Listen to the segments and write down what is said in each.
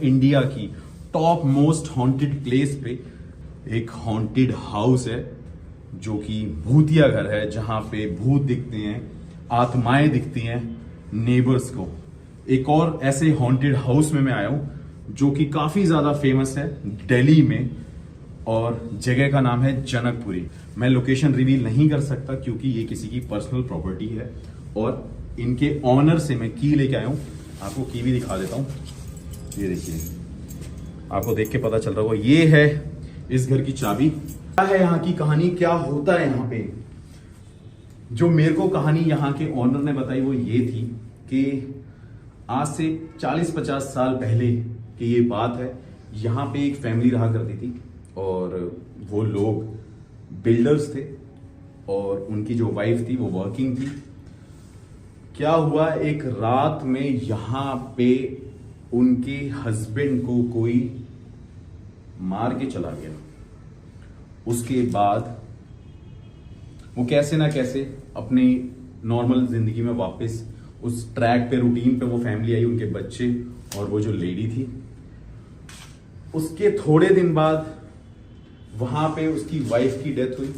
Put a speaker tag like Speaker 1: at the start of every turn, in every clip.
Speaker 1: India की top most haunted place पे एक हॉन्टेड हाउस है जो कि भूतिया घर है, जहां पे भूत दिखते हैं, आत्माएं दिखती हैं नेबर्स को। एक और ऐसे हॉन्टेड हाउस में मैं आया हूं जो कि काफी ज्यादा फेमस है दिल्ली में, और जगह का नाम है जनकपुरी। मैं लोकेशन रिवील नहीं कर सकता क्योंकि ये किसी की पर्सनल प्रॉपर्टी है, और इनके ऑनर से मैं की लेके आया हूं। आपको की भी दिखा देता हूं, ये देखिए, आपको देख के पता चल रहा होगा, ये है इस घर की चाबी। क्या है यहाँ की कहानी, क्या होता है यहाँ पे? जो मेरे को कहानी यहाँ के ऑनर ने बताई वो ये थी कि आज से 40-50 साल पहले की ये बात है। यहाँ पे एक फैमिली रहा करती थी और वो लोग बिल्डर्स थे और उनकी जो वाइफ थी वो वर्किंग थी। क्या हुआ, एक रात में यहाँ पे उनके हस्बैंड को कोई मार के चला गया। उसके बाद वो कैसे ना कैसे अपनी नॉर्मल जिंदगी में वापस उस ट्रैक पे, रूटीन पे वो फैमिली आई, उनके बच्चे और वो जो लेडी थी। उसके थोड़े दिन बाद वहां पे उसकी वाइफ की डेथ हुई।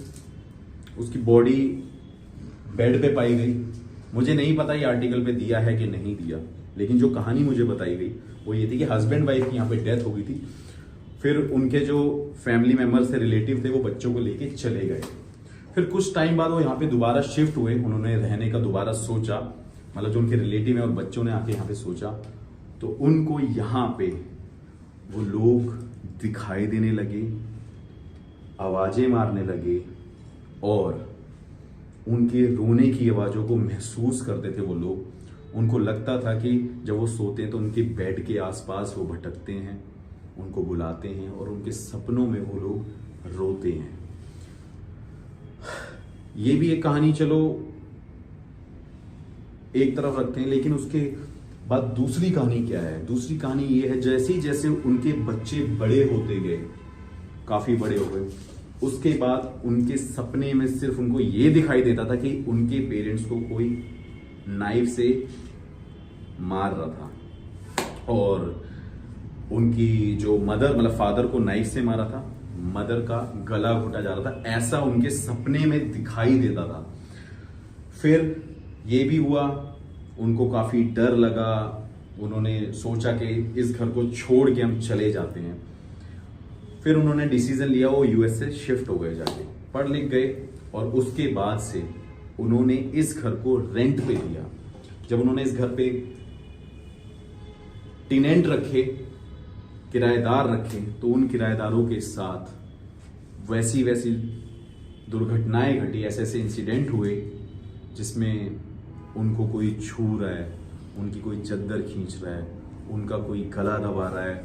Speaker 1: उसकी बॉडी बेड पे पाई गई। मुझे नहीं पता ये आर्टिकल पे दिया है कि नहीं दिया, लेकिन जो कहानी मुझे बताई गई वो ये थी कि हस्बैंड वाइफ की यहाँ पे डेथ हो गई थी। फिर उनके जो फैमिली मेंबर्स थे, रिलेटिव थे, वो बच्चों को लेके चले गए। फिर कुछ टाइम बाद वो यहाँ पे दोबारा शिफ्ट हुए। उन्होंने रहने का दोबारा सोचा, मतलब जो उनके रिलेटिव हैं और बच्चों ने आके यहाँ पे सोचा, तो उनको यहाँ पे वो लोग दिखाई देने लगे, आवाजें मारने लगे, और उनके रोने की आवाजों को महसूस करते थे वो लोग। उनको लगता था कि जब वो सोते हैं तो उनके बेड के आसपास वो भटकते हैं, उनको बुलाते हैं, और उनके सपनों में वो लोग रोते हैं। ये भी एक कहानी चलो एक तरफ रखते हैं, लेकिन उसके बाद दूसरी कहानी क्या है? दूसरी कहानी ये है, जैसे ही जैसे उनके बच्चे बड़े होते गए, काफी बड़े हो गए, उसके बाद उनके सपने में सिर्फ उनको ये दिखाई देता था कि उनके पेरेंट्स को कोई नाइफ से मार रहा था, और उनकी जो मदर, मतलब फादर को नाइफ से मारा था, मदर का गला घोटा जा रहा था, ऐसा उनके सपने में दिखाई देता था। फिर ये भी हुआ, उनको काफी डर लगा। उन्होंने सोचा कि इस घर को छोड़ के हम चले जाते हैं। फिर उन्होंने डिसीजन लिया, वो यूएस से शिफ्ट हो गए, जाके पढ़ लिख गए, और उसके बाद से उन्होंने इस घर को रेंट पे लिया। जब उन्होंने इस घर पे टेनेंट रखे, किराएदार रखे, तो उन किराएदारों के साथ वैसी वैसी दुर्घटनाएं घटी, ऐसे ऐसे इंसिडेंट हुए जिसमें उनको कोई छू रहा है, उनकी कोई चद्दर खींच रहा है, उनका कोई गला दबा रहा है,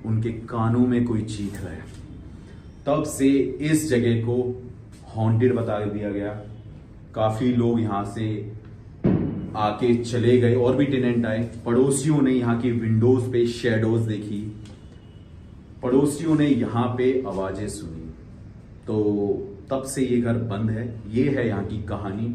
Speaker 1: उनके कानों में कोई चीख रहा है। तब से इस जगह को हॉन्टेड बता दिया गया। काफी लोग यहां से आके चले गए, और भी टेनेंट आए। पड़ोसियों ने यहाँ की विंडोज पे शैडोज देखी, पड़ोसियों ने यहाँ पे आवाजें सुनी। तो तब से ये घर बंद है। ये है यहाँ की कहानी।